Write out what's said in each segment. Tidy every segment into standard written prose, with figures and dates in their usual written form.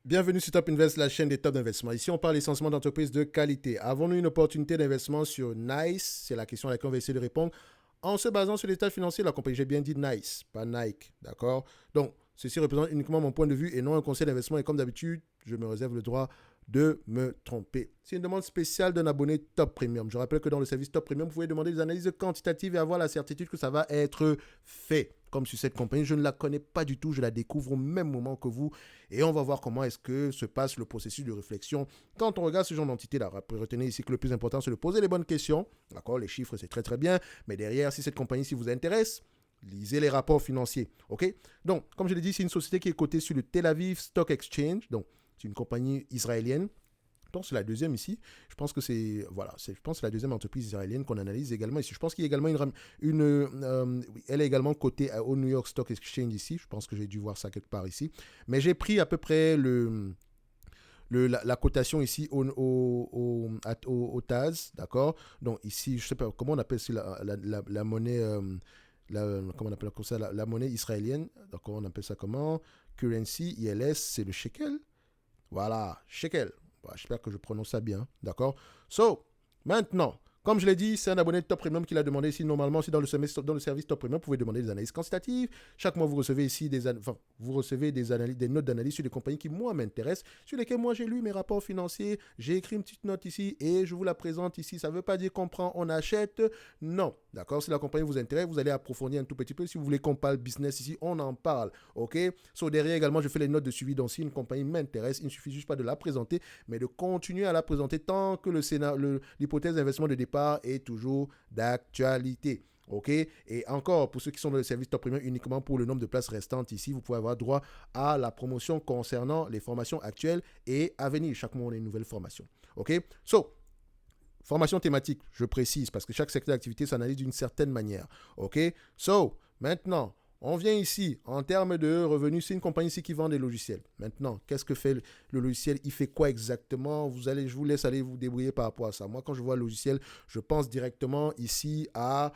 Bienvenue sur Top Invest, la chaîne des top d'investissement. Ici, on parle essentiellement d'entreprises de qualité. Avons-nous une opportunité d'investissement sur Nice? C'est la question à laquelle on va essayer de répondre en se basant sur l'état financier de la compagnie. J'ai bien dit Nice, pas Nike, d'accord? Donc, ceci représente uniquement mon point de vue et non un conseil d'investissement. Et comme d'habitude, je me réserve le droit de me tromper. C'est une demande spéciale d'un abonné Top Premium. Je rappelle que dans le service Top Premium, vous pouvez demander des analyses quantitatives et avoir la certitude que ça va être fait. Comme sur cette compagnie, je ne la connais pas du tout, je la découvre au même moment que vous et on va voir comment est-ce que se passe le processus de réflexion quand on regarde ce genre d'entité-là. Retenez ici que le plus important, c'est de poser les bonnes questions. D'accord, les chiffres, c'est très très bien, mais derrière, si cette compagnie-ci vous intéresse, lisez les rapports financiers. Ok. Donc, comme je l'ai dit, c'est une société qui est cotée sur le Tel Aviv Stock Exchange. Donc, c'est une compagnie israélienne. Je pense que c'est la deuxième ici. Je pense que c'est la deuxième entreprise israélienne qu'on analyse également ici. Je pense qu'il y a également elle est également cotée au New York Stock Exchange ici. Je pense que j'ai dû voir ça quelque part ici. Mais j'ai pris à peu près la cotation ici au TAS, d'accord. Donc ici, je sais pas comment on appelle la monnaie. Comment on appelle ça, la monnaie israélienne. Donc on appelle ça comment? Currency, ILS, c'est le shekel. Voilà, shekel. J'espère que je prononce ça bien, d'accord? So, maintenant, comme je l'ai dit, c'est un abonné de Top Premium qui l'a demandé ici. Normalement, si dans le service Top Premium, vous pouvez demander des analyses quantitatives. Chaque mois, vous recevez ici des notes d'analyse sur des compagnies qui, moi, m'intéressent, sur lesquelles, moi, j'ai lu mes rapports financiers. J'ai écrit une petite note ici et je vous la présente ici. Ça ne veut pas dire qu'on prend, on achète. Non, d'accord? Si la compagnie vous intéresse, vous allez approfondir un tout petit peu. Si vous voulez qu'on parle business ici, on en parle, ok? So, derrière également, je fais les notes de suivi. Donc, si une compagnie m'intéresse, il ne suffit juste pas de la présenter, mais de continuer à la présenter tant que l'hypothèse d'investissement de départ est toujours d'actualité. OK? Et encore, pour ceux qui sont dans le service Top Premium, uniquement pour le nombre de places restantes ici, vous pouvez avoir droit à la promotion concernant les formations actuelles et à venir. Chaque mois, on a une nouvelle formation. OK? So, formation thématique, je précise, parce que chaque secteur d'activité s'analyse d'une certaine manière. OK? So, maintenant, on vient ici, en termes de revenus, c'est une compagnie ici qui vend des logiciels. Maintenant, qu'est-ce que fait le logiciel? Il fait quoi exactement? Je vous laisse aller vous débrouiller par rapport à ça. Moi, quand je vois logiciel, je pense directement ici à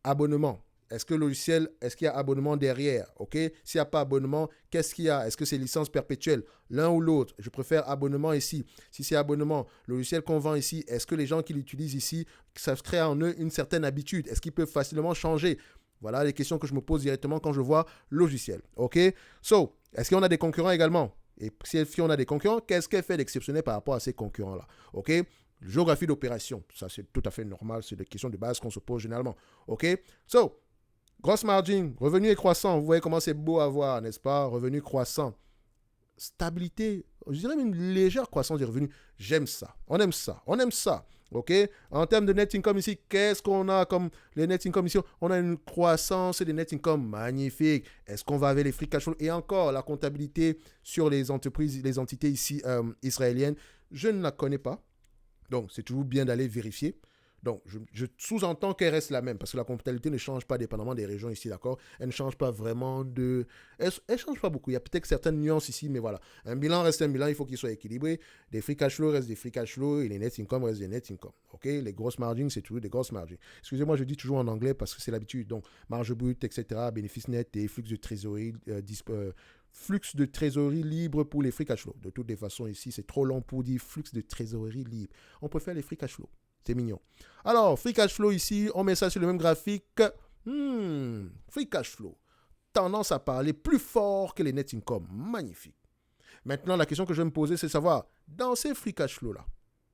abonnement. Est-ce qu'il y a abonnement derrière? OK? S'il n'y a pas abonnement, qu'est-ce qu'il y a? Est-ce que c'est licence perpétuelle? L'un ou l'autre? Je préfère abonnement ici. Si c'est abonnement, le logiciel qu'on vend ici, est-ce que les gens qui l'utilisent ici, ça crée en eux une certaine habitude? Est-ce qu'ils peuvent facilement changer? Voilà les questions que je me pose directement quand je vois logiciel. OK? So, est-ce qu'on a des concurrents également? Et si on a des concurrents, qu'est-ce qu'elle fait d'exceptionnel par rapport à ces concurrents-là? OK? Géographie d'opération. Ça, c'est tout à fait normal. C'est des questions de base qu'on se pose généralement. OK? So, grosse margin, revenu est croissant. Vous voyez comment c'est beau à voir, n'est-ce pas? Revenu croissant. Stabilité, je dirais même une légère croissance des revenus. J'aime ça. On aime ça. On aime ça. OK? En termes de net income ici, qu'est-ce qu'on a comme les net income ici? On a une croissance des net income magnifique. Est-ce qu'on va avec les free cash flow? Et encore, la comptabilité sur les entreprises, les entités ici israéliennes, je ne la connais pas. Donc, c'est toujours bien d'aller vérifier. Donc, je sous-entends qu'elle reste la même parce que la comptabilité ne change pas dépendamment des régions ici, d'accord? Elle ne change pas vraiment de... Elle ne change pas beaucoup. Il y a peut-être certaines nuances ici, mais voilà. Un bilan reste un bilan, il faut qu'il soit équilibré. Des free cash flow restent des free cash flow et les net income restent des net income. OK? Les grosses margins, c'est toujours des grosses margins. Excusez-moi, je dis toujours en anglais parce que c'est l'habitude. Donc, marge brute, etc., bénéfices nets et flux de trésorerie flux de trésorerie libre pour les free cash flow. De toutes les façons, ici, c'est trop long pour dire flux de trésorerie libre. On préfère les free cash flow. C'est mignon. Alors, free cash flow ici, on met ça sur le même graphique. Free cash flow. Tendance à parler plus fort que les net income. Magnifique. Maintenant, la question que je vais me poser, c'est de savoir, dans ces free cash flow-là,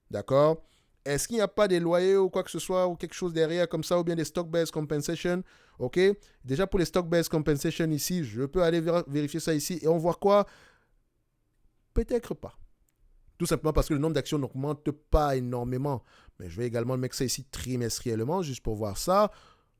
d'accord, est-ce qu'il n'y a pas des loyers ou quoi que ce soit, ou quelque chose derrière comme ça, ou bien des stock-based compensation? OK? Déjà, pour les stock-based compensation ici, je peux aller vérifier ça ici et on voit quoi? Peut-être pas. Tout simplement parce que le nombre d'actions n'augmente pas énormément. Mais je vais également mettre ça ici trimestriellement, juste pour voir ça.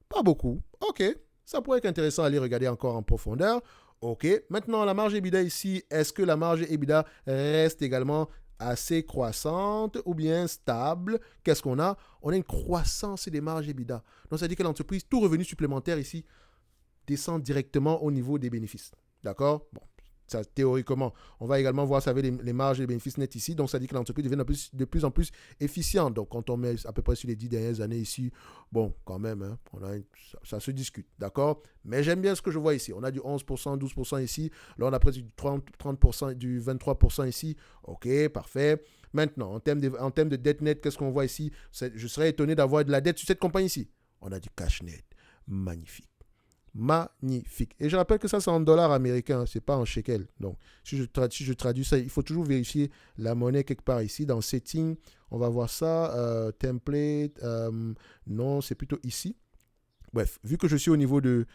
Pas beaucoup. OK. Ça pourrait être intéressant à aller regarder encore en profondeur. OK. Maintenant, la marge EBITDA ici, est-ce que la marge EBITDA reste également assez croissante ou bien stable? Qu'est-ce qu'on a? On a une croissance des marges EBITDA. Donc, ça veut dire que l'entreprise, tout revenu supplémentaire ici, descend directement au niveau des bénéfices. D'accord? Bon. ça, théoriquement. On va également voir ça avec les marges et les bénéfices nets ici. Donc, ça dit que l'entreprise devient de plus en plus efficiente. Donc, quand on met à peu près sur les 10 dernières années ici, bon, quand même, hein, ça se discute, d'accord? Mais j'aime bien ce que je vois ici. On a du 11%, 12% ici. Là, on a presque du 30%, du 23% ici. OK, parfait. Maintenant, en termes de dette nette, qu'est-ce qu'on voit ici? Je serais étonné d'avoir de la dette sur cette compagnie ici. On a du cash net. Magnifique. Magnifique. Et je rappelle que ça, c'est en dollars américains, c'est pas en shekel. Donc, si je traduis ça, il faut toujours vérifier la monnaie quelque part ici. Dans Setting, on va voir ça. Template, non, c'est plutôt ici. Bref, vu que je suis au niveau de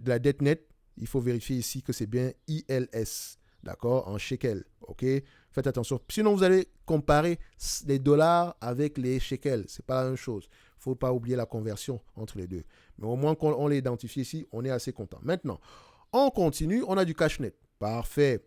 la dette nette, il faut vérifier ici que c'est bien ILS. D'accord? En shekel. OK? Faites attention. Sinon, vous allez comparer les dollars avec les shekels. Ce n'est pas la même chose. Il ne faut pas oublier la conversion entre les deux. Mais au moins, qu'on les identifie ici, on est assez content. Maintenant, on continue. On a du cash net. Parfait.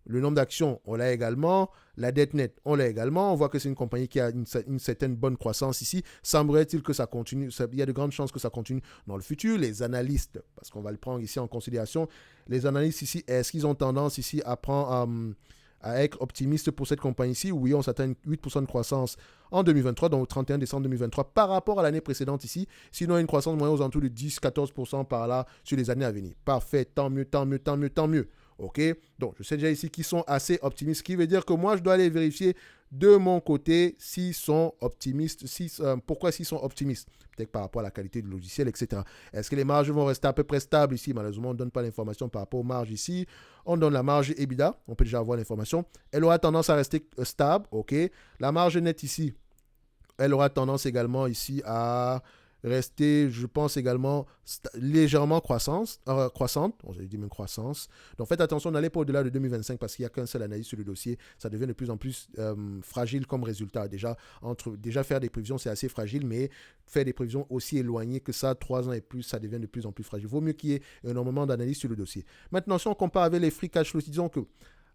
Le nombre d'actions, on l'a également. La dette nette, on l'a également. On voit que c'est une compagnie qui a une certaine bonne croissance ici. Semblerait-il que ça continue. Il y a de grandes chances que ça continue dans le futur. Les analystes, parce qu'on va le prendre ici en considération, les analystes ici, est-ce qu'ils ont tendance ici à être optimistes pour cette compagnie-ci? Oui, on s'attend à 8% de croissance en 2023, donc au 31 décembre 2023, par rapport à l'année précédente ici. Sinon, une croissance moyenne aux alentours de 10-14% par là sur les années à venir. Parfait, tant mieux, tant mieux, tant mieux, tant mieux. OK? Donc, je sais déjà ici qu'ils sont assez optimistes, ce qui veut dire que moi, je dois aller vérifier de mon côté s'ils sont optimistes. Pourquoi s'ils sont optimistes? Peut-être par rapport à la qualité du logiciel, etc. Est-ce que les marges vont rester à peu près stables ici? Malheureusement, on ne donne pas l'information par rapport aux marges ici. On donne la marge EBITDA. On peut déjà avoir l'information. Elle aura tendance à rester stable. OK? La marge nette ici, elle aura tendance également ici à rester, je pense également, légèrement croissante. On dit même croissance. Donc faites attention, n'allez pas au-delà de 2025 parce qu'il n'y a qu'un seul analyse sur le dossier. Ça devient de plus en plus fragile comme résultat. Déjà faire des prévisions, c'est assez fragile, mais faire des prévisions aussi éloignées que ça, 3 ans et plus, ça devient de plus en plus fragile. Il vaut mieux qu'il y ait énormément d'analyses sur le dossier. Maintenant, si on compare avec les free cash flow, disons que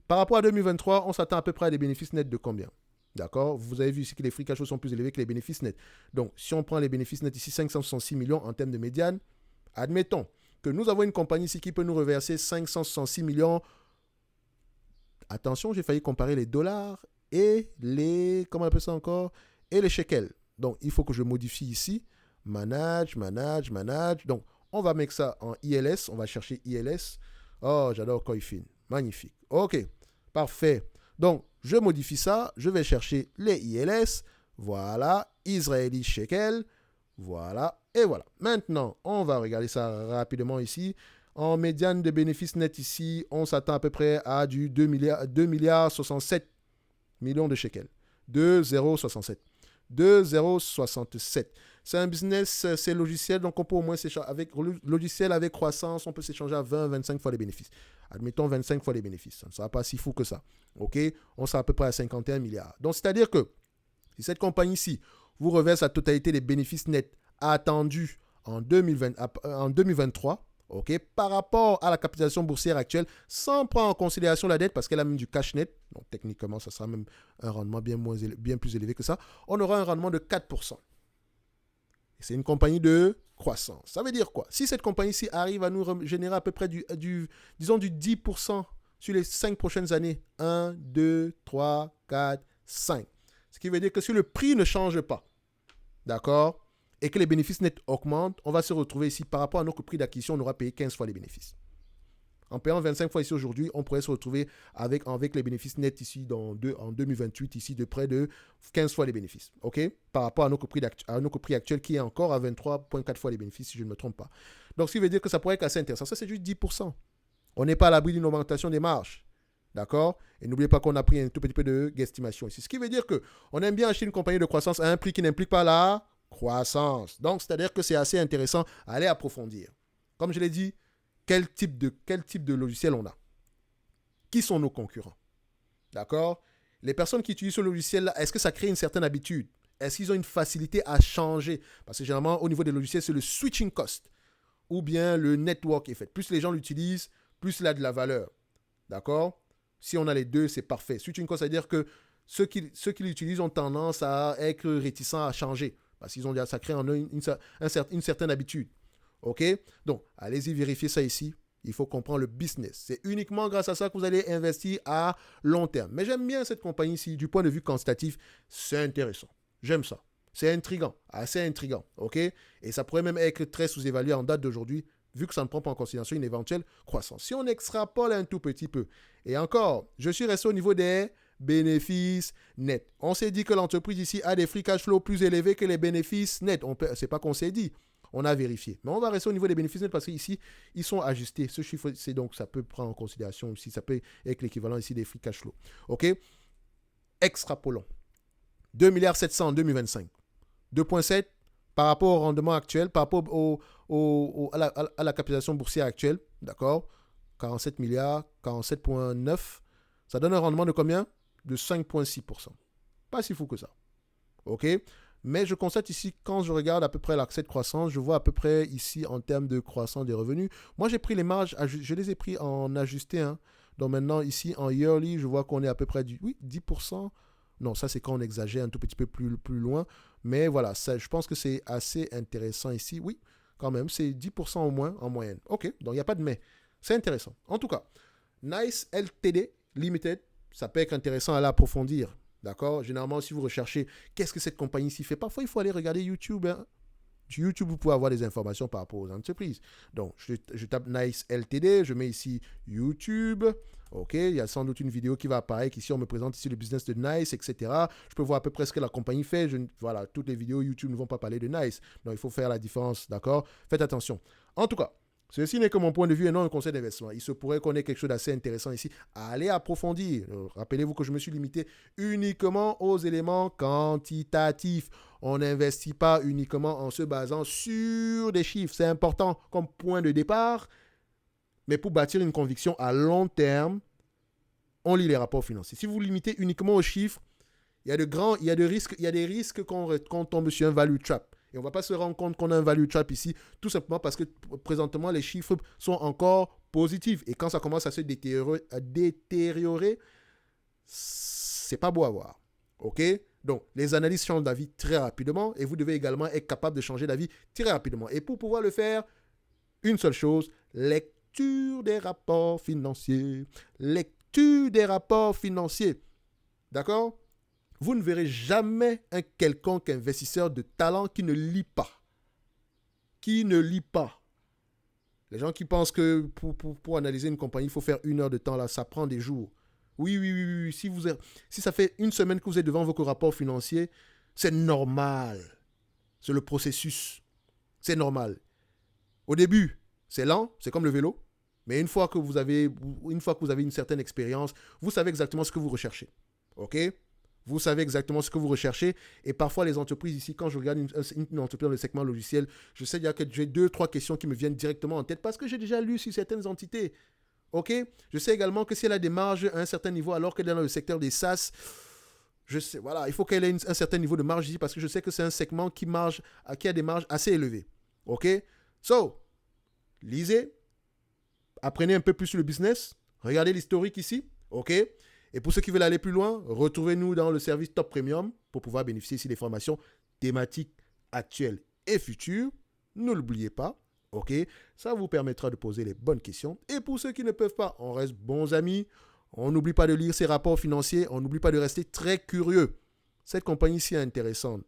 par rapport à 2023, on s'attend à peu près à des bénéfices nets de combien? D'accord? Vous avez vu ici que les free cash flow sont plus élevés que les bénéfices nets. Donc, si on prend les bénéfices nets ici, 566 millions en termes de médiane, admettons que nous avons une compagnie ici qui peut nous reverser 566 millions. Attention, j'ai failli comparer les dollars et les... Comment on appelle ça encore? Et les shekels. Donc, il faut que je modifie ici. Manage. Donc, on va mettre ça en ILS. On va chercher ILS. Oh, j'adore Coifin. Magnifique. OK. Parfait. Donc, je modifie ça, je vais chercher les ILS, voilà, Israeli Shekel, voilà, et voilà. Maintenant, on va regarder ça rapidement ici. En médiane de bénéfices nets ici, on s'attend à peu près à du 2 milliards 67 millions de shekels. 2,067. 2,067. C'est un business, c'est logiciel, donc on peut au moins s'échanger avec logiciel avec croissance, on peut s'échanger à 20-25 fois les bénéfices. Admettons 25 fois les bénéfices. Ça ne sera pas si fou que ça. OK? On sera à peu près à 51 milliards. Donc, c'est-à-dire que si cette compagnie-ci vous reverse la totalité des bénéfices nets attendus en 2023, OK, par rapport à la capitalisation boursière actuelle, sans prendre en considération la dette, parce qu'elle a même du cash net, donc techniquement, ça sera même un rendement bien plus élevé que ça, on aura un rendement de 4%. C'est une compagnie de croissance. Ça veut dire quoi? Si cette compagnie-ci arrive à nous générer à peu près disons du 10% sur les 5 prochaines années, 1, 2, 3, 4, 5. Ce qui veut dire que si le prix ne change pas, d'accord, et que les bénéfices nets augmentent, on va se retrouver ici, par rapport à notre prix d'acquisition, on aura payé 15 fois les bénéfices. En payant 25 fois ici aujourd'hui, on pourrait se retrouver avec les bénéfices nets ici en 2028, ici de près de 15 fois les bénéfices. OK? Par rapport à notre prix actuel qui est encore à 23,4 fois les bénéfices, si je ne me trompe pas. Donc, ce qui veut dire que ça pourrait être assez intéressant. Ça, c'est juste 10%. On n'est pas à l'abri d'une augmentation des marges. D'accord? Et n'oubliez pas qu'on a pris un tout petit peu de guesstimation ici. Ce qui veut dire qu'on aime bien acheter une compagnie de croissance à un prix qui n'implique pas la croissance. Donc, c'est-à-dire que c'est assez intéressant à aller approfondir. Comme je l'ai dit, quel type de logiciel on a? Qui sont nos concurrents? D'accord? Les personnes qui utilisent ce logiciel-là, est-ce que ça crée une certaine habitude? Est-ce qu'ils ont une facilité à changer? Parce que généralement, au niveau des logiciels, c'est le switching cost ou bien le network effect. Plus les gens l'utilisent, plus il a de la valeur. D'accord? Si on a les deux, c'est parfait. Switching cost, c'est-à-dire que ceux qui l'utilisent ont tendance à être réticents à changer. Parce qu'ils ont ça crée en eux une certaine habitude. OK? Donc, allez-y vérifier ça ici. Il faut comprendre le business. C'est uniquement grâce à ça que vous allez investir à long terme. Mais j'aime bien cette compagnie-ci. Du point de vue quantitatif, c'est intéressant. J'aime ça. C'est intriguant, assez intriguant. OK? Et ça pourrait même être très sous-évalué en date d'aujourd'hui, vu que ça ne prend pas en considération une éventuelle croissance. Si on extrapole un tout petit peu, et encore, je suis resté au niveau des bénéfices nets. On s'est dit que l'entreprise ici a des free cash flow plus élevés que les bénéfices nets. Ce n'est pas qu'on s'est dit. On a vérifié. Mais on va rester au niveau des bénéfices nets parce qu'ici, ils sont ajustés. Ce chiffre, c'est donc, ça peut prendre en considération aussi. Ça peut être l'équivalent ici des free cash flow. OK? Extrapolons. 2,7 milliards en 2025. 2,7 par rapport au rendement actuel, par rapport à la capitalisation boursière actuelle. D'accord? 47 milliards, 47,9. Ça donne un rendement de combien? De 5,6%. Pas si fou que ça. OK? Mais je constate ici, quand je regarde à peu près l'accès de croissance, je vois à peu près ici en termes de croissance des revenus. Moi, j'ai pris les marges, je les ai pris en ajusté. Hein. Donc maintenant, ici, en yearly, je vois qu'on est à peu près 10%. Non, ça, c'est quand on exagère un tout petit peu plus loin. Mais voilà, ça, je pense que c'est assez intéressant ici. Oui, quand même, c'est 10% au moins en moyenne. OK, donc il n'y a pas de mais. C'est intéressant. En tout cas, Nice Ltd Limited, ça peut être intéressant à l'approfondir. D'accord? Généralement, si vous recherchez qu'est-ce que cette compagnie-ci fait, parfois, il faut aller regarder YouTube. Hein. Sur YouTube, vous pouvez avoir des informations par rapport aux entreprises. Donc, je tape Nice Ltd, je mets ici YouTube. OK, il y a sans doute une vidéo qui va apparaître. Ici, on me présente ici le business de Nice, etc. Je peux voir à peu près ce que la compagnie fait. Voilà, toutes les vidéos YouTube ne vont pas parler de Nice. Donc, il faut faire la différence. D'accord? Faites attention. En tout cas, ceci n'est que mon point de vue et non un conseil d'investissement. Il se pourrait qu'on ait quelque chose d'assez intéressant ici. Allez approfondir. Rappelez-vous que je me suis limité uniquement aux éléments quantitatifs. On n'investit pas uniquement en se basant sur des chiffres. C'est important comme point de départ. Mais pour bâtir une conviction à long terme, on lit les rapports financiers. Si vous vous limitez uniquement aux chiffres, il y a des risques qu'on tombe sur un value trap. Et on ne va pas se rendre compte qu'on a un value trap ici, tout simplement parce que présentement, les chiffres sont encore positifs. Et quand ça commence à se détériorer, c'est pas beau à voir. OK? Donc, les analyses changent d'avis très rapidement et vous devez également être capable de changer d'avis très rapidement. Et pour pouvoir le faire, une seule chose, lecture des rapports financiers. Lecture des rapports financiers. D'accord? Vous ne verrez jamais un quelconque investisseur de talent qui ne lit pas. Qui ne lit pas. Les gens qui pensent que pour analyser une compagnie, il faut faire 1 heure de temps, là, ça prend des jours. Oui. Si ça fait 1 semaine que vous êtes devant vos rapports financiers, c'est normal. C'est le processus. C'est normal. Au début, c'est lent, c'est comme le vélo. Mais une fois que vous avez une certaine expérience, vous savez exactement ce que vous recherchez. OK? Vous savez exactement ce que vous recherchez. Et parfois, les entreprises ici, quand je regarde une entreprise dans le segment logiciel, je sais que j'ai 2-3 questions qui me viennent directement en tête parce que j'ai déjà lu sur certaines entités. OK? Je sais également que si elle a des marges à un certain niveau, alors qu'elle est dans le secteur des SaaS, je sais, voilà, il faut qu'elle ait un certain niveau de marge ici parce que je sais que c'est un segment qui a des marges assez élevées. OK? So, lisez, apprenez un peu plus sur le business, regardez l'historique ici. OK? Et pour ceux qui veulent aller plus loin, retrouvez-nous dans le service Top Premium pour pouvoir bénéficier ici des formations thématiques actuelles et futures. Ne l'oubliez pas, ok? Ça vous permettra de poser les bonnes questions. Et pour ceux qui ne peuvent pas, on reste bons amis. On n'oublie pas de lire ces rapports financiers. On n'oublie pas de rester très curieux. Cette compagnie-ci est intéressante.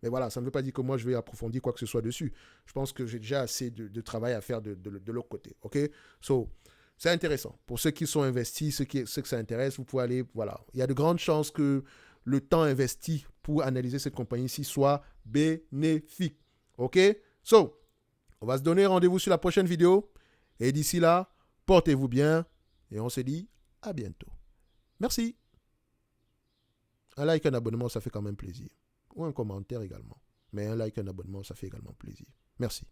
Mais voilà, ça ne veut pas dire que moi, je vais approfondir quoi que ce soit dessus. Je pense que j'ai déjà assez de travail à faire de l'autre côté, ok? So, c'est intéressant. Pour ceux qui sont investis, ceux que ça intéresse, vous pouvez aller, voilà. Il y a de grandes chances que le temps investi pour analyser cette compagnie-ci soit bénéfique. OK? So, on va se donner rendez-vous sur la prochaine vidéo. Et d'ici là, portez-vous bien. Et on se dit à bientôt. Merci. Un like, un abonnement, ça fait quand même plaisir. Ou un commentaire également. Mais un like, un abonnement, ça fait également plaisir. Merci.